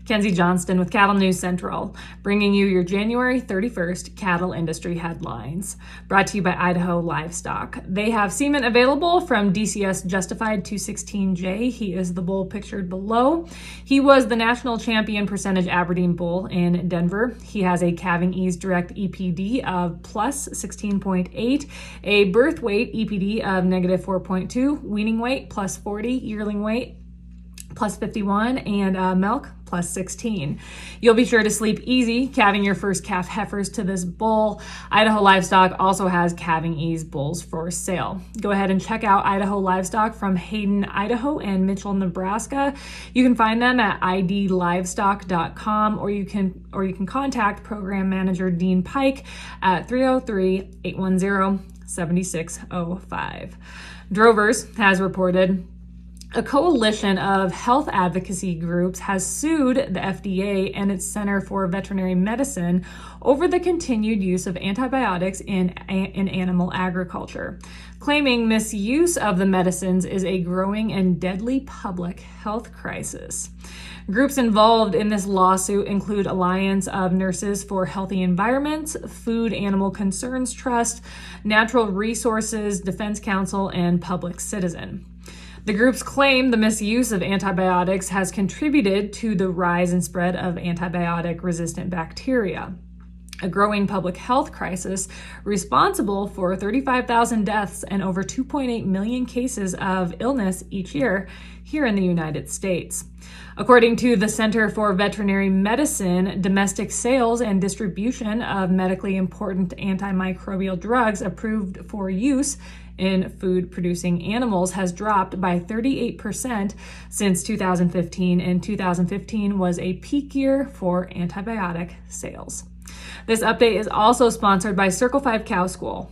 Kenzie Johnston with Cattle News Central, bringing you your January 31st cattle industry headlines. Brought to you by Idaho Livestock. They have semen available from DCS Justified 216J. He is the bull pictured below. He was the national champion percentage Aberdeen bull in Denver. He has a calving ease direct EPD of plus 16.8, a birth weight EPD of negative 4.2, weaning weight plus 40, yearling weight plus 51, and milk plus 16. You'll be sure to sleep easy calving your first calf heifers to this bull. Idaho Livestock also has calving ease bulls for sale. Go ahead and check out Idaho Livestock from Hayden, Idaho and Mitchell, Nebraska. You can find them at idlivestock.com, or you can contact program manager Dean Pike at 303-810-7605. Drovers has reported a coalition of health advocacy groups has sued the FDA and its Center for Veterinary Medicine over the continued use of antibiotics in animal agriculture, claiming misuse of the medicines is a growing and deadly public health crisis. Groups involved in this lawsuit include Alliance of Nurses for Healthy Environments, Food Animal Concerns Trust, Natural Resources Defense Council, and Public Citizen. The groups claim the misuse of antibiotics has contributed to the rise and spread of antibiotic-resistant bacteria, a growing public health crisis responsible for 35,000 deaths and over 2.8 million cases of illness each year here in the United States. According to the Center for Veterinary Medicine, domestic sales and distribution of medically important antimicrobial drugs approved for use in food-producing animals has dropped by 38% since 2015, and 2015 was a peak year for antibiotic sales. This update is also sponsored by Circle 5 Cow School.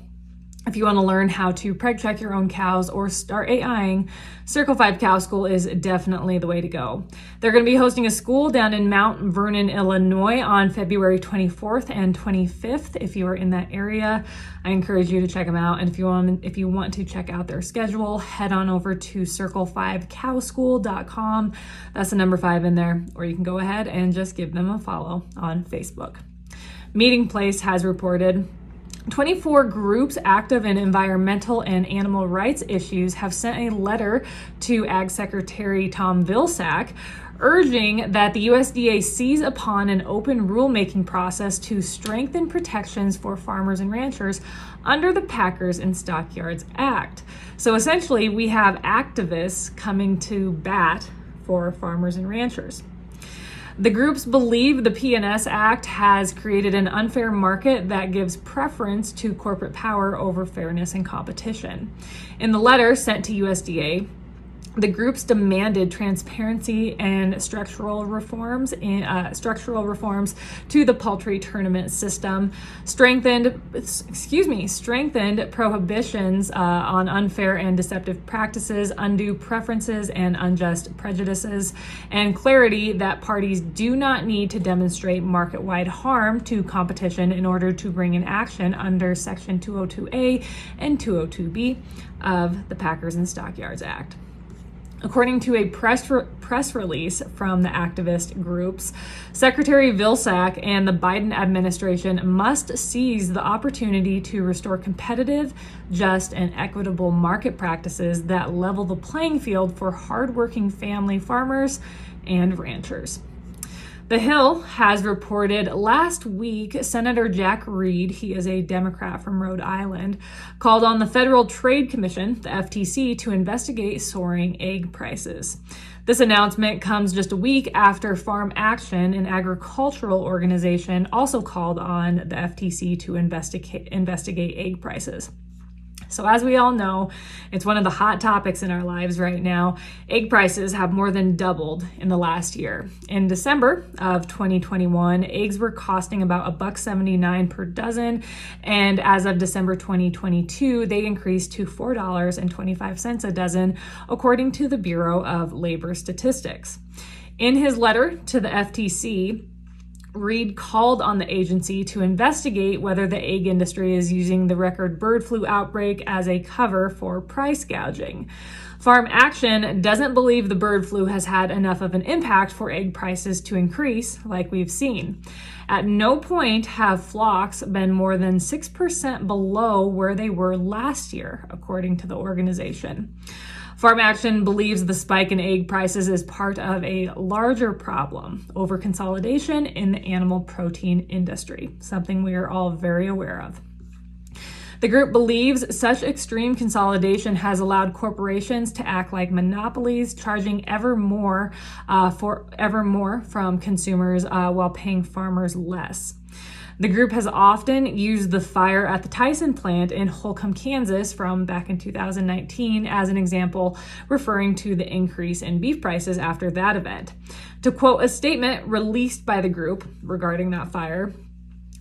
If you want to learn how to preg check your own cows or start AIing, Circle 5 Cow School is definitely the way to go. They're going to be hosting a school down in Mount Vernon, Illinois on February 24th and 25th. If you are in that area, I encourage you to check them out. And if you want to check out their schedule, head on over to circle5cowschool.com. That's the number 5 in there. Or you can go ahead and just give them a follow on Facebook. Meeting Place has reported 24 groups active in environmental and animal rights issues have sent a letter to Ag Secretary Tom Vilsack urging that the USDA seize upon an open rulemaking process to strengthen protections for farmers and ranchers under the Packers and Stockyards Act. So essentially, we have activists coming to bat for farmers and ranchers. The groups believe the P&S Act has created an unfair market that gives preference to corporate power over fairness and competition. In the letter sent to USDA, the groups demanded transparency and structural reforms to the poultry tournament system, strengthened prohibitions on unfair and deceptive practices, undue preferences, and unjust prejudices, and clarity that parties do not need to demonstrate market-wide harm to competition in order to bring an action under Section 202A and 202B of the Packers and Stockyards Act. According to a press release from the activist groups, Secretary Vilsack and the Biden administration must seize the opportunity to restore competitive, just, and equitable market practices that level the playing field for hardworking family farmers and ranchers. The Hill has reported last week Senator Jack Reed, he is a Democrat from Rhode Island, called on the Federal Trade Commission, the FTC, to investigate soaring egg prices. This announcement comes just a week after Farm Action, an agricultural organization, also called on the FTC to investigate egg prices. So as we all know, it's one of the hot topics in our lives right now. Egg prices have more than doubled in the last year. In December of 2021, eggs were costing about $1.79 per dozen, and as of December 2022, they increased to $4.25 a dozen, according to the Bureau of Labor Statistics. In his letter to the FTC, Reed called on the agency to investigate whether the egg industry is using the record bird flu outbreak as a cover for price gouging. Farm Action doesn't believe the bird flu has had enough of an impact for egg prices to increase like we've seen. At no point have flocks been more than 6% below where they were last year, according to the organization. Farm Action believes the spike in egg prices is part of a larger problem, over consolidation in the animal protein industry, something we are all very aware of. The group believes such extreme consolidation has allowed corporations to act like monopolies, charging ever more from consumers while paying farmers less. The group has often used the fire at the Tyson plant in Holcomb, Kansas from back in 2019 as an example, referring to the increase in beef prices after that event. To quote a statement released by the group regarding that fire,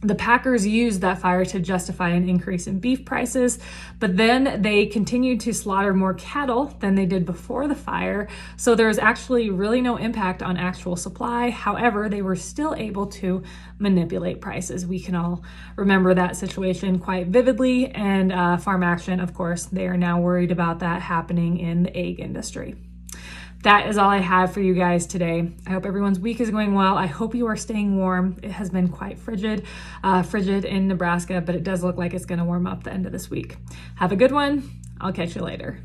the packers used that fire to justify an increase in beef prices, but then they continued to slaughter more cattle than they did before the fire, so there was actually really no impact on actual supply. However, they were still able to manipulate prices. We can all remember that situation quite vividly, and Farm Action, of course, they are now worried about that happening in the egg industry. That is all I have for you guys today. I hope everyone's week is going well. I hope you are staying warm. It has been quite frigid in Nebraska, but it does look like it's going to warm up the end of this week. Have a good one. I'll catch you later.